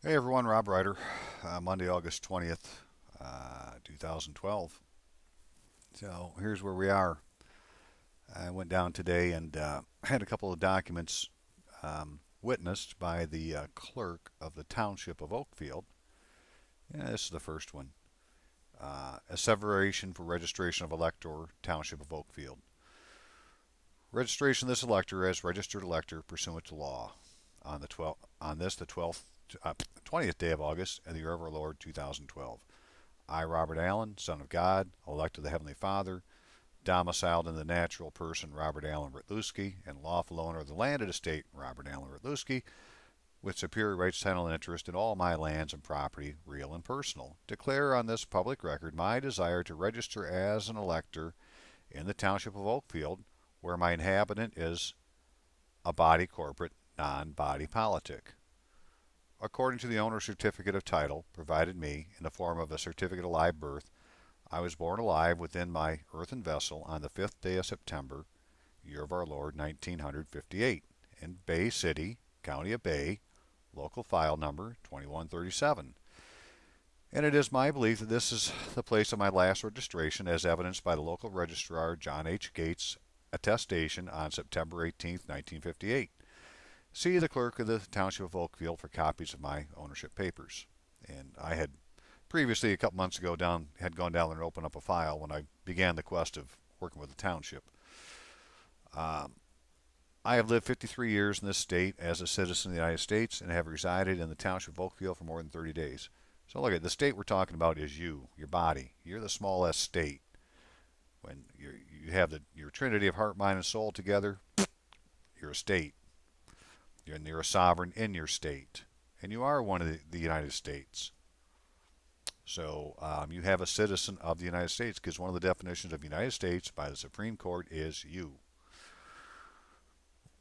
Hey everyone, Rob Ryder, Monday, August 20th, 2012. So here's where we are. I went down today and had a couple of documents witnessed by the clerk of the township of Oakfield. Yeah, this is the first one. Asseveration for registration of Elector, township of Oakfield. Registration of this elector as registered elector pursuant to law on the 20th day of August in the year of our Lord 2012. I, Robert Allen, Son of God, elect of the Heavenly Father, domiciled in the natural person Robert Allen Rytlewski, and lawful owner of the landed estate Robert Allen Rytlewski, with superior rights, title, and interest in all my lands and property, real and personal, declare on this public record my desire to register as an elector in the township of Oakfield, where my inhabitant is a body corporate, non-body politic. According to the owner's certificate of title provided me in the form of a certificate of live birth, I was born alive within my earthen vessel on the 5th day of September, year of our Lord 1958, in Bay City, County of Bay, local file number 2137. And it is my belief that this is the place of my last registration, as evidenced by the local registrar John H. Gates' attestation on September 18, 1958. See the clerk of the township of Oakfield for copies of my ownership papers. And I had previously, a couple months ago, had gone down there and opened up a file when I began the quest of working with the township. I have lived 53 years in this state as a citizen of the United States and have resided in the township of Oakfield for more than 30 days. So look at the state we're talking about is you, your body. You're the smallest state. When you have your trinity of heart, mind, and soul together, you're a state. You're a sovereign in your state, and you are one of the United States. So you have a citizen of the United States, because one of the definitions of United States by the Supreme Court is you.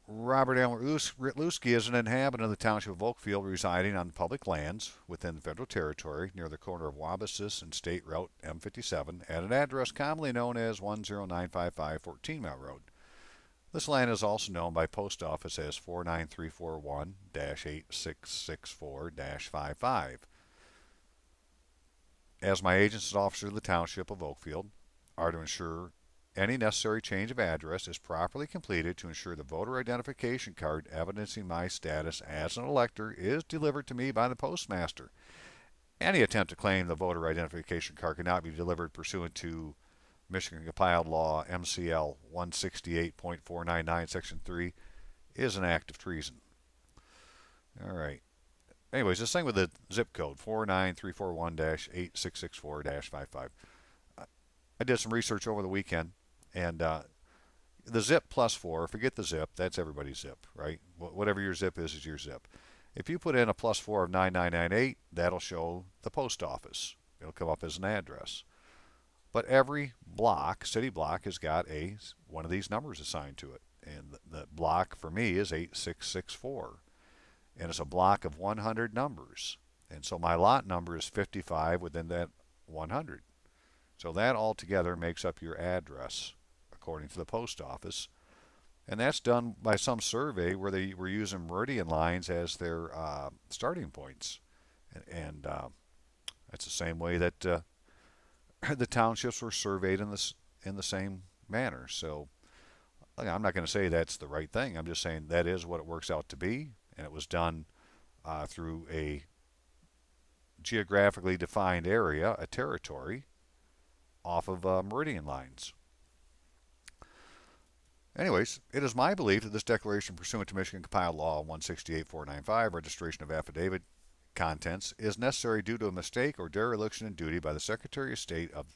Robert Allen Rytlewski is an inhabitant of the township of Oakfield, residing on public lands within the federal territory near the corner of Wabassis and State Route M57 at an address commonly known as 10955 14 Mile Road. This land is also known by post office as 49341-8664-55. As my agents and officers of the township of Oakfield are to ensure any necessary change of address is properly completed to ensure the voter identification card evidencing my status as an elector is delivered to me by the postmaster. Any attempt to claim the voter identification card cannot be delivered pursuant to Michigan Compiled Law MCL 168.499 Section 3 is an act of treason. All right. Anyways, this thing with the zip code 49341-8664-55. I did some research over the weekend, and the zip +4, forget the zip, that's everybody's zip, right? Whatever your zip is your zip. If you put in a +4 of 9998, that'll show the post office. It'll come up as an address. But every block, city block, has got one of these numbers assigned to it. And the block for me is 8664. And it's a block of 100 numbers. And so my lot number is 55 within that 100. So that altogether makes up your address, according to the post office. And that's done by some survey where they were using meridian lines as their starting points. And that's the same way that the townships were surveyed in the same manner. So I'm not going to say that's the right thing. I'm just saying that is what it works out to be, and it was done through a geographically defined area, a territory, off of meridian lines. Anyways, it is my belief that this declaration pursuant to Michigan Compiled Law 168495, registration of affidavit contents, is necessary due to a mistake or dereliction in duty by the Secretary of State of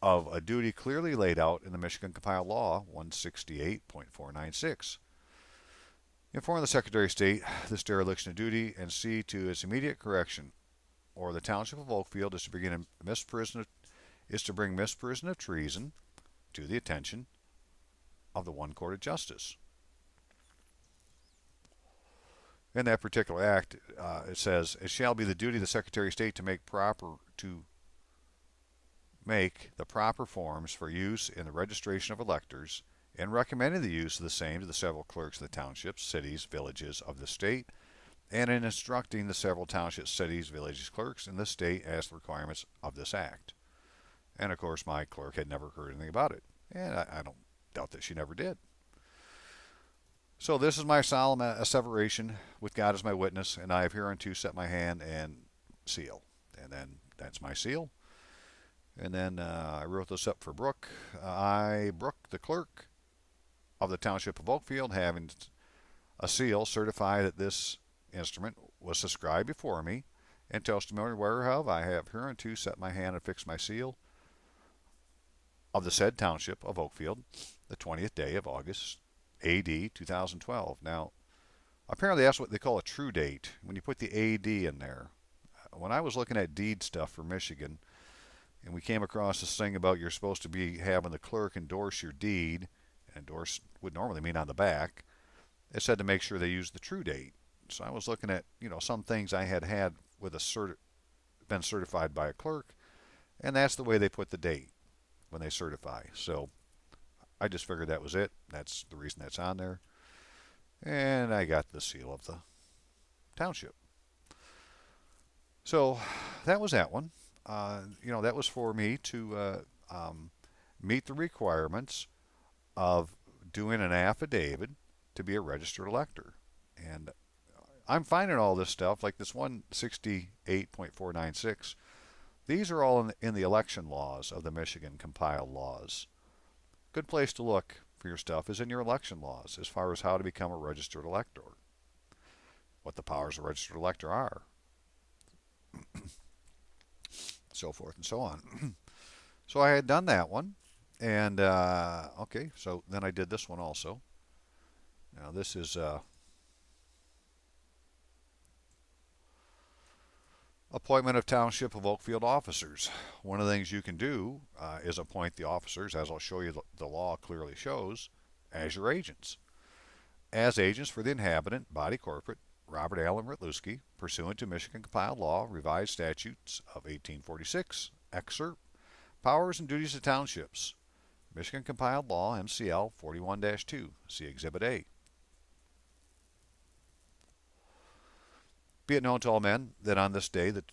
a duty clearly laid out in the Michigan Compiled Law 168.496. Inform the Secretary of State this dereliction of duty and see to its immediate correction, or the Township of Oakfield is to bring misprision of treason to the attention of the one court of justice. In that particular act, it says, "It shall be the duty of the Secretary of State to make the proper forms for use in the registration of electors, and recommending the use of the same to the several clerks of the townships, cities, villages of the state, and in instructing the several township, cities, villages, clerks in the state as the requirements of this act. And of course, my clerk had never heard anything about it, and I don't doubt that she never did. So this is my solemn asseveration, with God as my witness, and I have hereunto set my hand and seal. And then that's my seal. And then I wrote this up for Brooke. I, Brooke, the clerk of the Township of Oakfield, having a seal, certify that this instrument was subscribed before me, and testimony whereof I have hereunto set my hand and fixed my seal of the said Township of Oakfield, the 20th day of August, A.D. 2012. Now, apparently that's what they call a true date, when you put the A.D. in there. When I was looking at deed stuff for Michigan, and we came across this thing about you're supposed to be having the clerk endorse your deed, and endorse would normally mean on the back, it said to make sure they use the true date. So I was looking at, some things I had with been certified by a clerk, and that's the way they put the date when they certify. So I just figured that was it. That's the reason that's on there. And I got the seal of the township. So that was that one. That was for me to meet the requirements of doing an affidavit to be a registered elector. And I'm finding all this stuff, like this 168.496. These are all in the election laws of the Michigan compiled laws. Good place to look for your stuff is in your election laws, as far as how to become a registered elector, what the powers of a registered elector are, so forth and so on. So I had done that one, and okay, so then I did this one also. Now this is appointment of Township of Oakfield officers. One of the things you can do is appoint the officers, as I'll show you the law clearly shows, as your agents. As agents for the inhabitant, body corporate, Robert Allen Ritlewski, pursuant to Michigan compiled law, revised statutes of 1846, excerpt, powers and duties of townships. Michigan compiled law, MCL 41-2, see Exhibit A. Be it known to all men that on this, the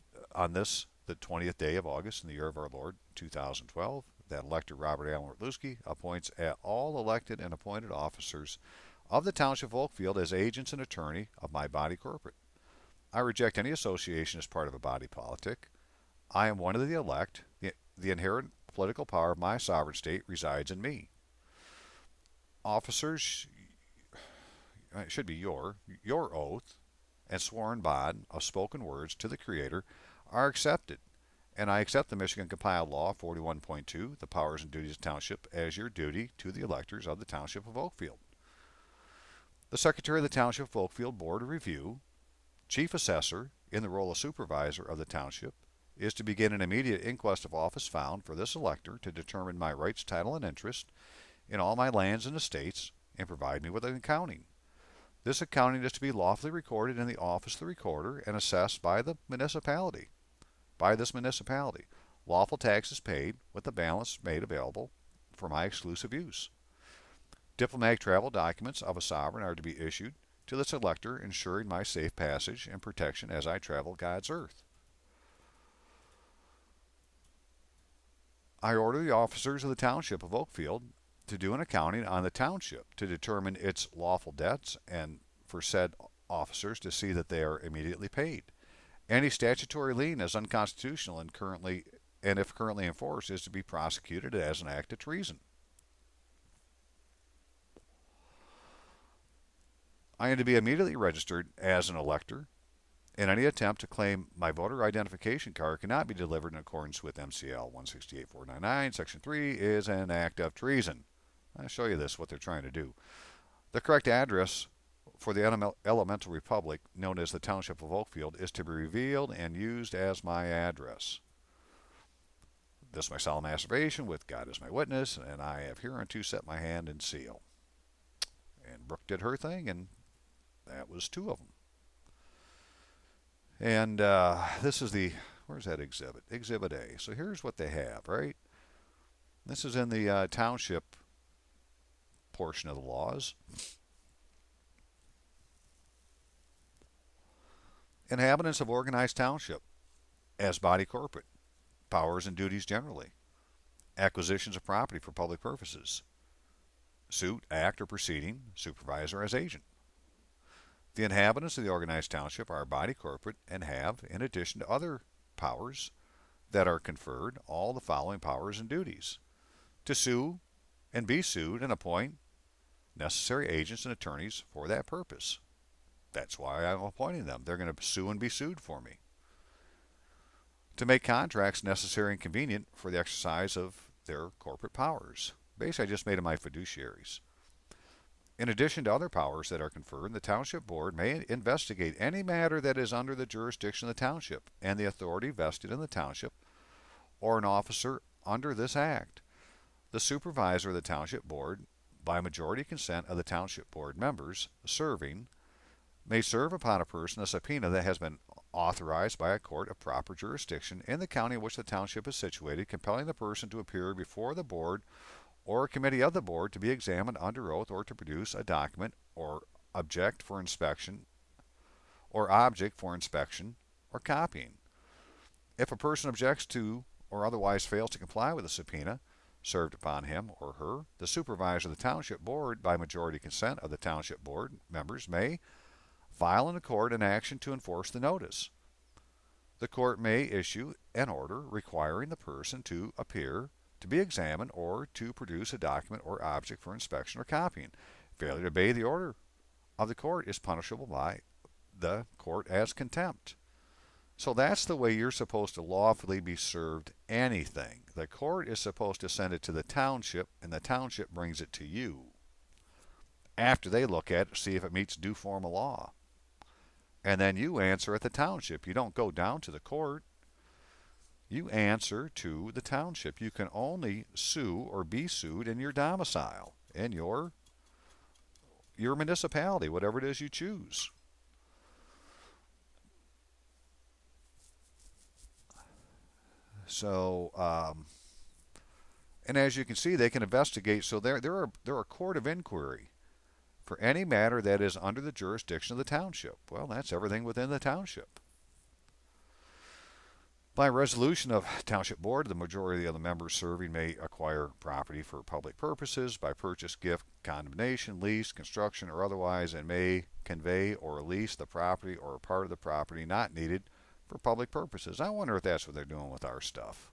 20th day of August, in the year of our Lord, 2012, that Elector Robert Allen Ritlewski appoints all elected and appointed officers of the Township of Oakfield as agents and attorney of my body corporate. I reject any association as part of a body politic. I am one of the elect. The inherent political power of my sovereign state resides in me. Officers, it should be your oath and sworn bond of spoken words to the Creator are accepted, and I accept the Michigan compiled law 41.2, the powers and duties of township, as your duty to the electors of the Township of Oakfield. The Secretary of the Township of Oakfield Board of Review, Chief Assessor, in the role of Supervisor of the Township, is to begin an immediate inquest of office found for this elector to determine my rights, title, and interest in all my lands and estates, and provide me with an accounting. This accounting is to be lawfully recorded in the office of the recorder and assessed by this municipality. Lawful taxes paid, with the balance made available for my exclusive use. Diplomatic travel documents of a sovereign are to be issued to this elector, ensuring my safe passage and protection as I travel God's earth. I order the officers of the Township of Oakfield to do an accounting on the township to determine its lawful debts, and for said officers to see that they are immediately paid. Any statutory lien is unconstitutional and if currently enforced, is to be prosecuted as an act of treason. I am to be immediately registered as an elector, and any attempt to claim my voter identification card cannot be delivered in accordance with MCL 168.499, Section 3 is an act of treason. I'll show you what they're trying to do. The correct address for the elemental republic, known as the Township of Oakfield, is to be revealed and used as my address. This is my solemn asseveration, with God as my witness, and I have hereunto set my hand and seal. And Brooke did her thing, and that was 2 of them. And this is where's that exhibit? Exhibit A. So here's what they have, right? This is in the township portion of the laws. Inhabitants of organized township as body corporate, powers and duties generally, acquisitions of property for public purposes, suit, act, or proceeding, supervisor as agent. The inhabitants of the organized township are a body corporate and have, in addition to other powers that are conferred, all the following powers and duties: to sue and be sued and appoint necessary agents and attorneys for that purpose. That's why I'm appointing them. They're going to sue and be sued for me. To make contracts necessary and convenient for the exercise of their corporate powers. Basically, I just made them my fiduciaries. In addition to other powers that are conferred, the Township Board may investigate any matter that is under the jurisdiction of the Township and the authority vested in the Township or an officer under this Act. The supervisor of the Township Board, by majority consent of the Township Board members serving, may serve upon a person a subpoena that has been authorized by a court of proper jurisdiction in the county in which the township is situated, compelling the person to appear before the board or a committee of the board to be examined under oath or to produce a document or object for inspection or copying. If a person objects to or otherwise fails to comply with a subpoena served upon him or her, the supervisor of the Township Board, by majority consent of the Township Board members, may file in the court an action to enforce the notice. The court may issue an order requiring the person to appear, to be examined, or to produce a document or object for inspection or copying. Failure to obey the order of the court is punishable by the court as contempt. So that's the way you're supposed to lawfully be served anything. The court is supposed to send it to the township, and the township brings it to you after they look at it, see if it meets due form of law. And then you answer at the township. You don't go down to the court. You answer to the township. You can only sue or be sued in your domicile, in your municipality, whatever it is you choose. So, and as you can see, they can investigate. So they're a court of inquiry for any matter that is under the jurisdiction of the township. Well, that's everything within the township. By resolution of Township Board, the majority of the members serving may acquire property for public purposes by purchase, gift, condemnation, lease, construction, or otherwise, and may convey or lease the property or a part of the property not needed for public purposes. I wonder if that's what they're doing with our stuff.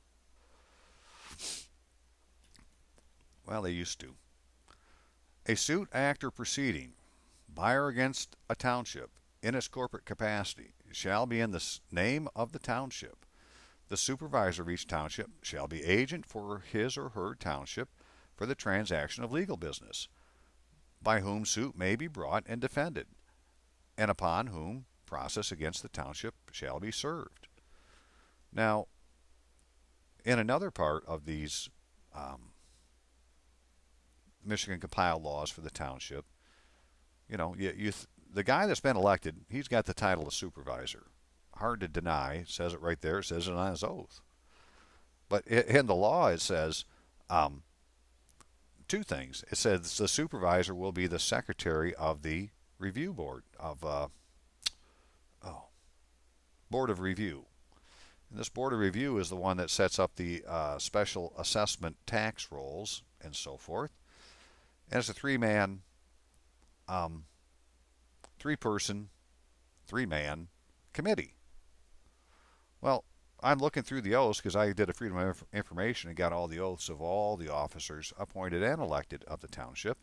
Well, they used to. A suit, act, or proceeding by or against a township in its corporate capacity shall be in the name of the township. The supervisor of each township shall be agent for his or her township for the transaction of legal business, by whom suit may be brought and defended, and upon whom process against the township shall be served. Now, in another part of these Michigan compiled laws for the township, the guy that's been elected, he's got the title of supervisor. Hard to deny. It says it right there. It says it on his oath. But in the law, it says two things. It says the supervisor will be the secretary of the review board of board of review. And this board of review is the one that sets up the special assessment tax rolls and so forth. And it's a three-man, three-person, three-man committee. Well, I'm looking through the oaths because I did a Freedom of Information and got all the oaths of all the officers appointed and elected of the township.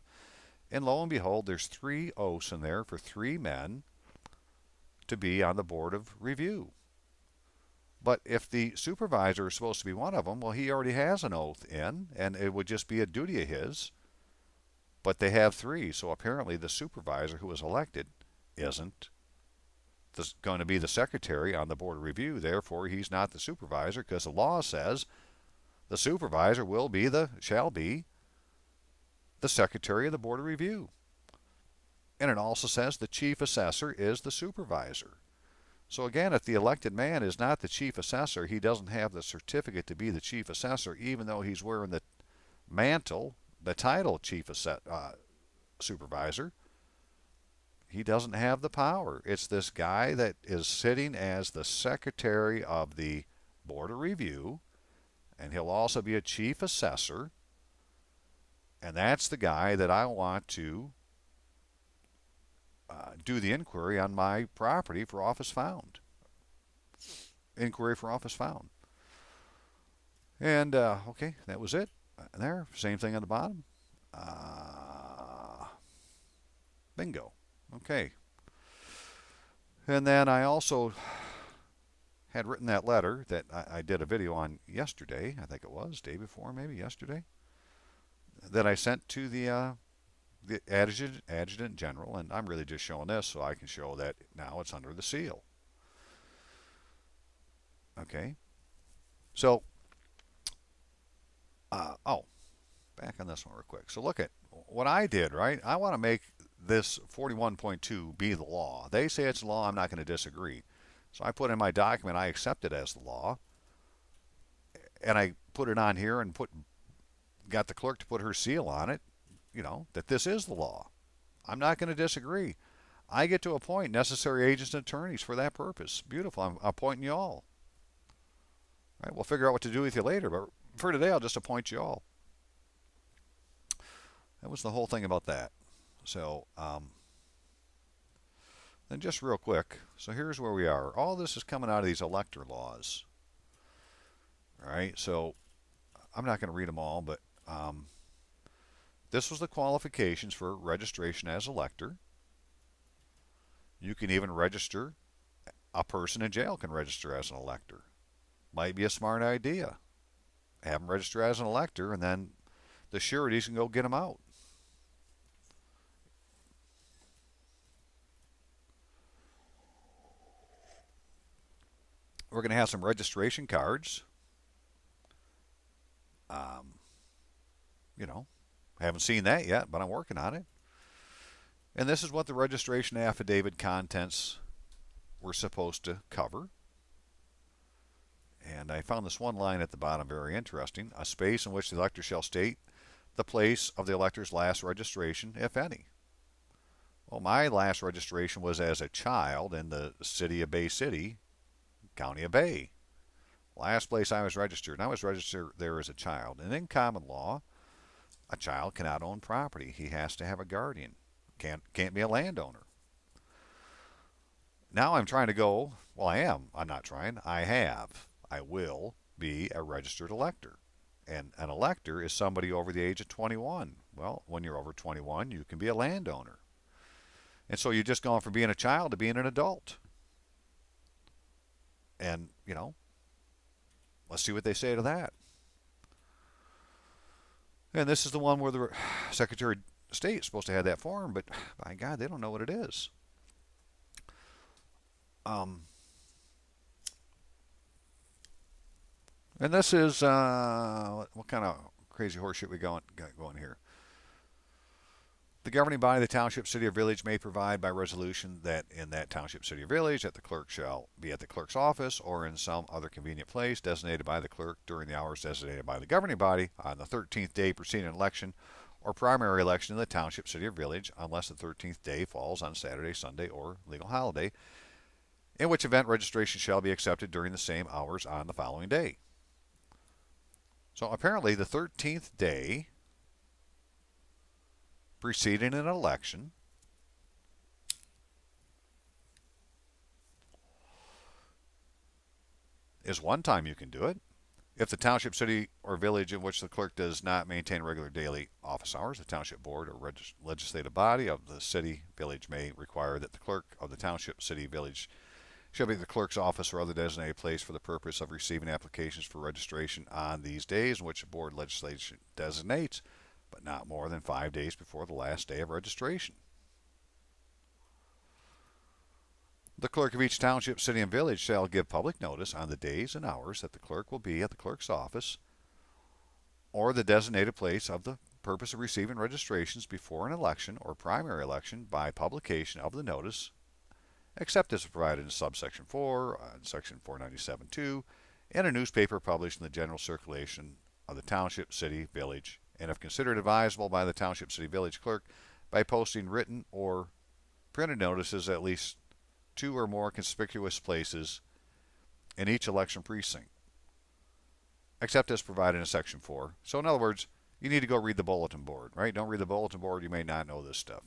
And lo and behold, there's 3 oaths in there for 3 men to be on the board of review. But if the supervisor is supposed to be one of them, well, he already has an oath in, and it would just be a duty of his. But they have 3, so apparently the supervisor who was elected isn't going to be the secretary on the board of review. Therefore, he's not the supervisor, because the law says the supervisor shall be the secretary of the board of review. And it also says the chief assessor is the supervisor. So again, if the elected man is not the chief assessor, he doesn't have the certificate to be the chief assessor, even though he's wearing the mantle, the title chief supervisor. He doesn't have the power. It's this guy that is sitting as the secretary of the Board of Review, and he'll also be a chief assessor. And that's the guy that I want to do the inquiry on my property for office found. Inquiry for office found. And, okay, that was it. There, same thing on the bottom. Bingo. Okay. And then I also had written that letter that I did a video on yesterday. I think it was day before, maybe yesterday, that I sent to the adjutant general, and I'm really just showing this so I can show that now it's under the seal. Okay. So, back on this one real quick. So look at what I did, right? I want to make this 41.2 be the law. They say it's law. I'm not going to disagree. So I put in my document, I accept it as the law, and I put it on here and got the clerk to put her seal on it, that this is the law. I'm not going to disagree. I get to appoint necessary agents and attorneys for that purpose. Beautiful. I'm appointing you all. Right? We'll figure out what to do with you later, but for today, I'll just appoint you all. That was the whole thing about that. So, then just real quick, so here's where we are. All this is coming out of these elector laws. All right, so I'm not going to read them all, but this was the qualifications for registration as elector. You can even register, a person in jail can register as an elector. Might be a smart idea. Have them register as an elector, and then the sureties can go get them out. We're going to have some registration cards. Haven't seen that yet, but I'm working on it. And this is what the registration affidavit contents were supposed to cover. And I found this one line at the bottom very interesting. A space in which the elector shall state the place of the elector's last registration, if any. Well, my last registration was as a child in the city of Bay City, county of Bay. Last place I was registered, and I was registered there as a child. And in common law, a child cannot own property. He has to have a guardian. Can't be a landowner. Now I'm trying to go, well, I am. I'm not trying. I will be a registered elector. And an elector is somebody over the age of 21. Well, when you're over 21, you can be a landowner. And so you're just going from being a child to being an adult. And, let's see what they say to that. And this is the one where the Secretary of State is supposed to have that form, but by God, they don't know what it is. And this is, what kind of crazy horse shit we got going here? The governing body of the township, city, or village may provide by resolution that in that township, city, or village that the clerk shall be at the clerk's office or in some other convenient place designated by the clerk during the hours designated by the governing body on the 13th day preceding an election or primary election in the township, city, or village, unless the 13th day falls on Saturday, Sunday, or legal holiday, in which event registration shall be accepted during the same hours on the following day. So apparently the 13th day preceding an election is one time you can do it. If the township, city, or village in which the clerk does not maintain regular daily office hours, the township board or legislative body of the city, village may require that the clerk of the township, city, village shall be at the clerk's office or other designated place for the purpose of receiving applications for registration on these days in which the board legislation designates, but not more than 5 days before the last day of registration. The clerk of each township, city, and village shall give public notice on the days and hours that the clerk will be at the clerk's office or the designated place of the purpose of receiving registrations before an election or primary election by publication of the notice, except as provided in subsection 4, section 497.2, in a newspaper published in the general circulation of the township, city, village, and if considered advisable by the township, city, village clerk, by posting written or printed notices at least 2 or more conspicuous places in each election precinct, except as provided in Section 4. So in other words, you need to go read the bulletin board, right? Don't read the bulletin board, you may not know this stuff.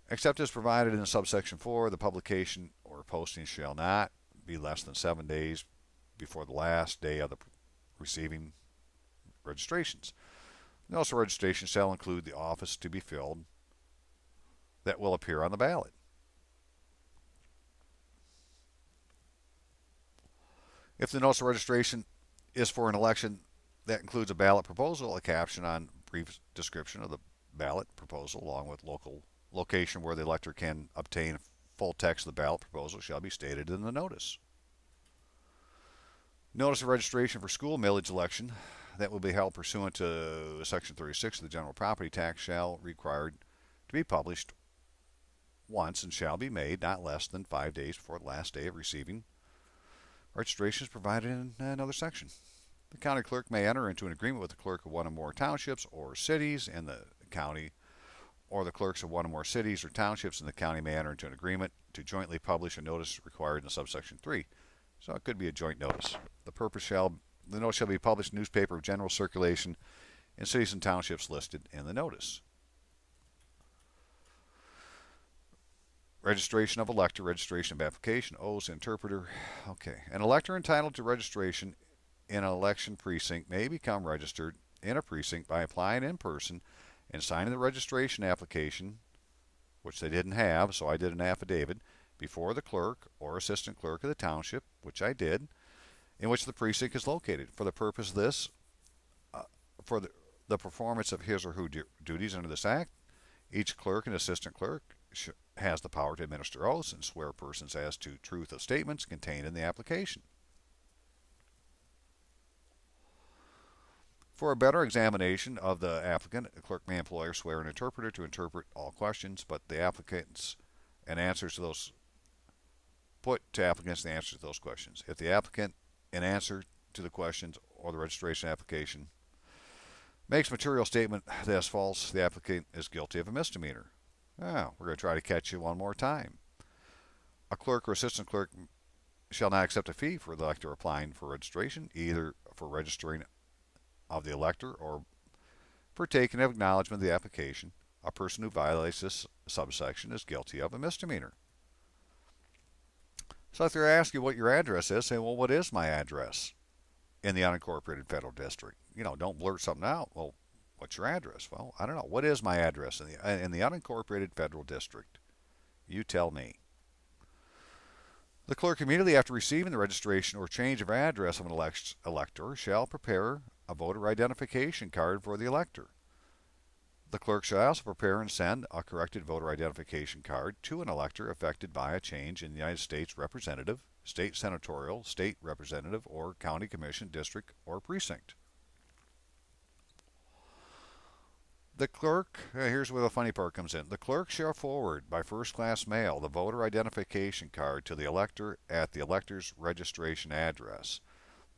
Except as provided in subsection 4, the publication or posting shall not be less than 7 days before the last day of the receiving registrations. Notice of registration shall include the office to be filled that will appear on the ballot. If the notice of registration is for an election that includes a ballot proposal, a caption on brief description of the ballot proposal along with location where the elector can obtain full text of the ballot proposal shall be stated in the notice. Notice of registration for school millage election that will be held pursuant to Section 36 of the General Property Tax shall required to be published once and shall be made not less than 5 days before the last day of receiving registration is provided in another section. The county clerk may enter into an agreement with the clerk of one or more townships or cities in the county, or the clerks of one or more cities or townships in the county may enter into an agreement to jointly publish a notice required in subsection 3. So it could be a joint notice. The notice shall be published in newspaper of general circulation in cities and townships listed in the notice. Registration of elector, registration of application, oaths, interpreter. Okay. An elector entitled to registration in an election precinct may become registered in a precinct by applying in person and signing the registration application, which they didn't have, so I did an affidavit, before the clerk or assistant clerk of the township, which I did, in which the precinct is located. For the purpose of this, for the performance of his or her duties under this act, each clerk and assistant clerk has the power to administer oaths and swear persons as to truth of statements contained in the application. For a better examination of the applicant, a clerk may employ or swear an interpreter to interpret all questions, but the applicants and answers to those put to applicants the answers to those questions. If the applicant, in answer to the questions or the registration application, makes a material statement that is false, the applicant is guilty of a misdemeanor. We're going to try to catch you one more time. A clerk or assistant clerk shall not accept a fee for the elector applying for registration, either for registering of the elector or for taking of acknowledgement of the application. A person who violates this subsection is guilty of a misdemeanor. So if they're asking you what your address is, say, well, what is my address in the unincorporated federal district? Don't blurt something out. Well, what's your address? Well, I don't know. What is my address in the unincorporated federal district? You tell me. The clerk, immediately after receiving the registration or change of address of an elector, shall prepare a voter identification card for the elector. The clerk shall also prepare and send a corrected voter identification card to an elector affected by a change in the United States representative, state senatorial, state representative, or county commission, district, or precinct. The clerk, here's where the funny part comes in. The clerk shall forward by first-class mail the voter identification card to the elector at the elector's registration address.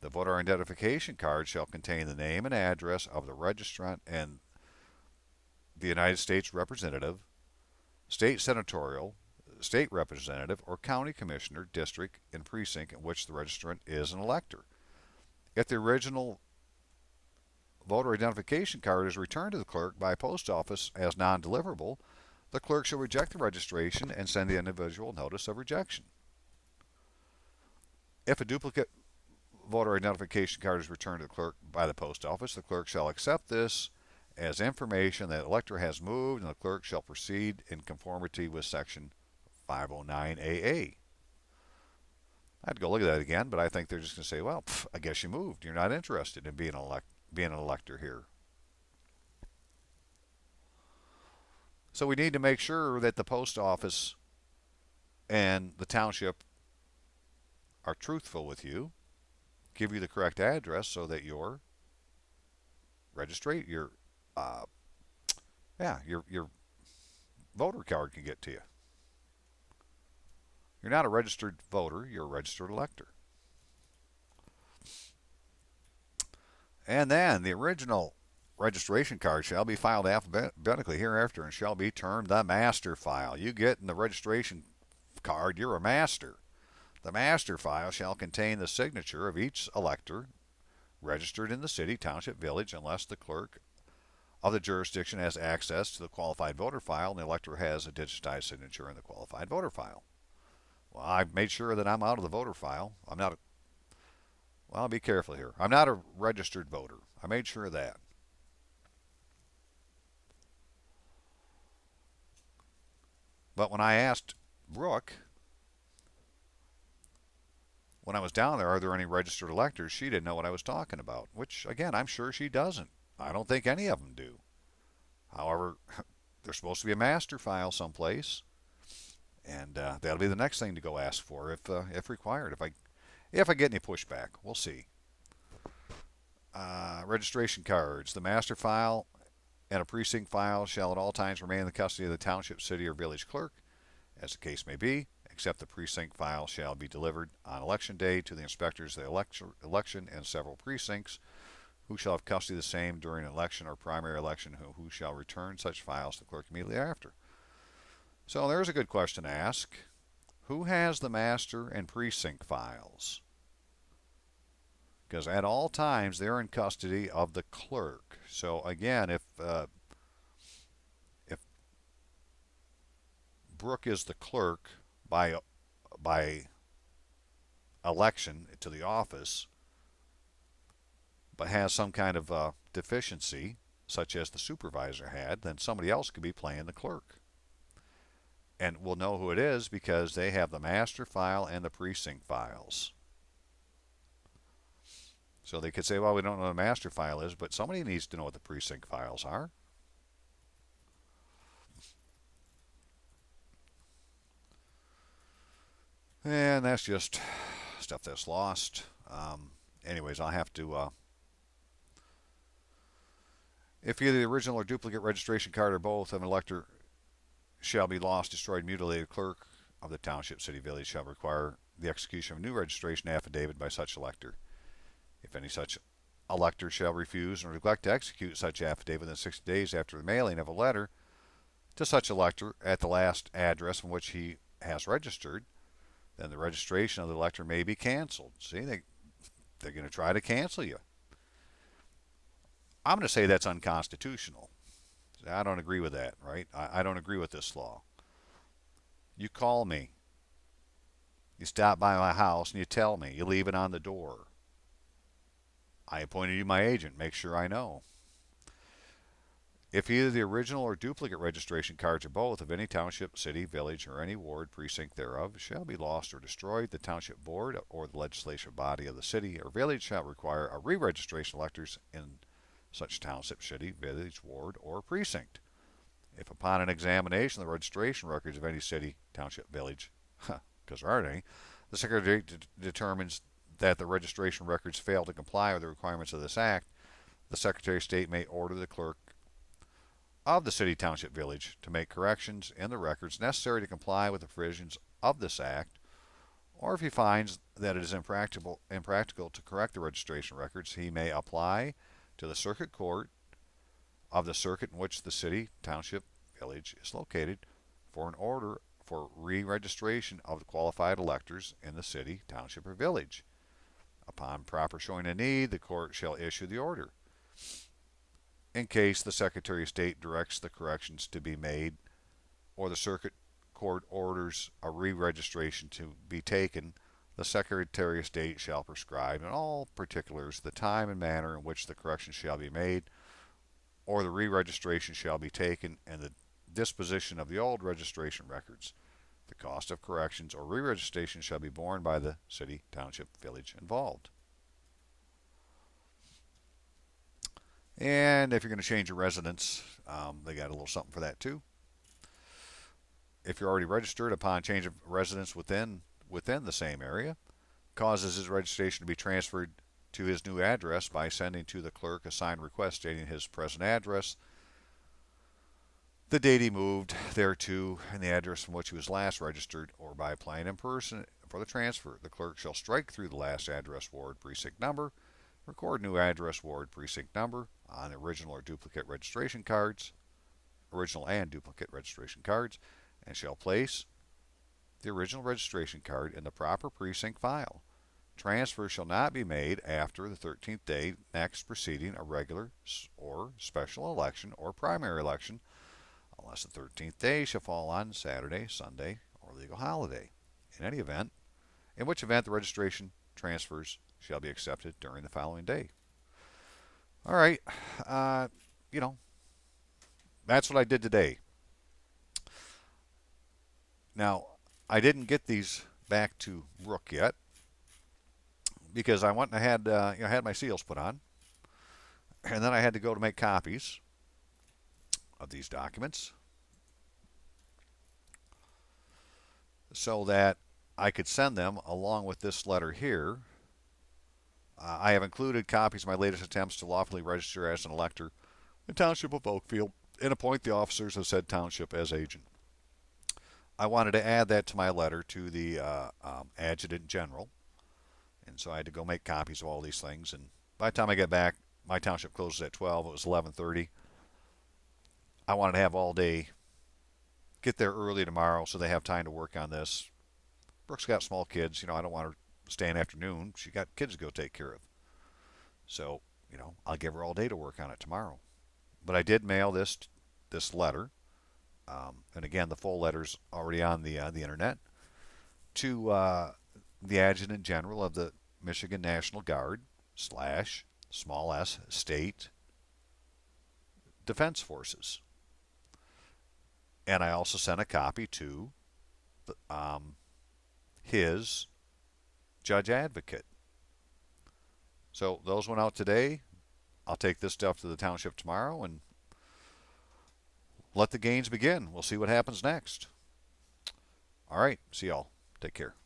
The voter identification card shall contain the name and address of the registrant and the United States representative, state senatorial, state representative, or county commissioner, district, and precinct in which the registrant is an elector. If the original voter identification card is returned to the clerk by post office as non-deliverable, the clerk shall reject the registration and send the individual notice of rejection. If a duplicate voter identification card is returned to the clerk by the post office, the clerk shall accept this as information that the elector has moved, and the clerk shall proceed in conformity with Section 509AA. I had to go look at that again, but I think they're just going to say, well, I guess you moved. You're not interested in being an elector here. So we need to make sure that the post office and the township are truthful with you, give you the correct address so that your your voter card can get to you. You're not a registered voter, you're a registered elector. And then the original registration card shall be filed alphabetically hereafter and shall be termed the master file. You get in the registration card, you're a master. The master file shall contain the signature of each elector registered in the city, township, village, unless the clerk of the jurisdiction has access to the qualified voter file and the elector has a digitized signature in the qualified voter file. Well, I've made sure that I'm out of the voter file. I'm not, well, I'll be careful here. I'm not a registered voter. I made sure of that. But when I asked Brooke, when I was down there, are there any registered electors? She didn't know what I was talking about, which, again, I'm sure she doesn't. I don't think any of them do. However, there's supposed to be a master file someplace, and that'll be the next thing to go ask for if required. If I get any pushback, we'll see. Registration cards. The master file and a precinct file shall at all times remain in the custody of the township, city, or village clerk, as the case may be, except the precinct file shall be delivered on election day to the inspectors of the election in several precincts, who shall have custody of the same during an election or primary election, who shall return such files to the clerk immediately after. So there's a good question to ask. Who has the master and precinct files? Because at all times they're in custody of the clerk. So again, if Brooke is the clerk by election to the office, but has some kind of deficiency, such as the supervisor had, then somebody else could be playing the clerk. And we'll know who it is because they have the master file and the precinct files. So they could say, well, we don't know what the master file is, but somebody needs to know what the precinct files are. And that's just stuff that's lost. Anyways, I'll have to, if either the original or duplicate registration card or both of an elector shall be lost, destroyed, mutilated, the clerk of the township, city, village shall require the execution of a new registration affidavit by such elector. If any such elector shall refuse or neglect to execute such affidavit within 60 days after the mailing of a letter to such elector at the last address from which he has registered, then the registration of the elector may be canceled. See, they're going to try to cancel you. I'm going to say that's unconstitutional. I don't agree with that, right? I don't agree with this law. You call me. You stop by my house and you tell me. You leave it on the door. I appointed you my agent. Make sure I know. If either the original or duplicate registration cards or both of any township, city, village, or any ward, precinct thereof shall be lost or destroyed, the township board or the legislative body of the city or village shall require a re-registration of electors in such township, city, village, ward, or precinct. If upon an examination of the registration records of any city, township, village, because there aren't any, the secretary determines that the registration records fail to comply with the requirements of this act, the Secretary of State may order the clerk of the city, township, village to make corrections in the records necessary to comply with the provisions of this act, or if he finds that it is impractical to correct the registration records, he may apply to the circuit court of the circuit in which the city, township, village is located for an order for re-registration of the qualified electors in the city, township, or village. Upon proper showing of need, the court shall issue the order. In case the Secretary of State directs the corrections to be made, or the circuit court orders a re-registration to be taken, the Secretary of State shall prescribe in all particulars the time and manner in which the corrections shall be made, or the re-registration shall be taken, and the disposition of the old registration records. The cost of corrections or re-registration shall be borne by the city, township, village involved. And if you're going to change your residence, they got a little something for that too. If you're already registered, upon change of residence within the same area, causes his registration to be transferred to his new address by sending to the clerk a signed request stating his present address, the date he moved thereto, and the address from which he was last registered, or by applying in person for the transfer. The clerk shall strike through the last address, ward, precinct number, Record new address, ward, precinct number on original or duplicate registration cards, original and duplicate registration cards, and shall place the original registration card in the proper precinct file. Transfer shall not be made after the 13th day next preceding a regular or special election or primary election, unless the 13th day shall fall on Saturday, Sunday, or legal holiday. In which event the registration transfers shall be accepted during the following day. All right, uh, you know, that's what I did today. Now, I didn't get these back to Brooke yet because I went and I had had my seals put on, and then I had to go to make copies of these documents so that I could send them along with this letter here. I have included copies of my latest attempts to lawfully register as an elector in the Township of Oakfield and appoint the officers of said township as agent. I wanted to add that to my letter to the Adjutant General, and so I had to go make copies of all these things. And by the time I get back, my township closes at 12. It was 11:30. I wanted to have all day, get there early tomorrow so they have time to work on this. Brooke's got small kids. I don't want her to stay in the afternoon. She got kids to go take care of. So, I'll give her all day to work on it tomorrow. But I did mail this letter, and again, the full letter's already on the internet, to the Adjutant General of the Michigan National Guard / small s State Defense Forces. And I also sent a copy to his judge advocate. So those went out today. I'll take this stuff to the township tomorrow and let the gains begin. We'll see what happens next. All right. See y'all. Take care.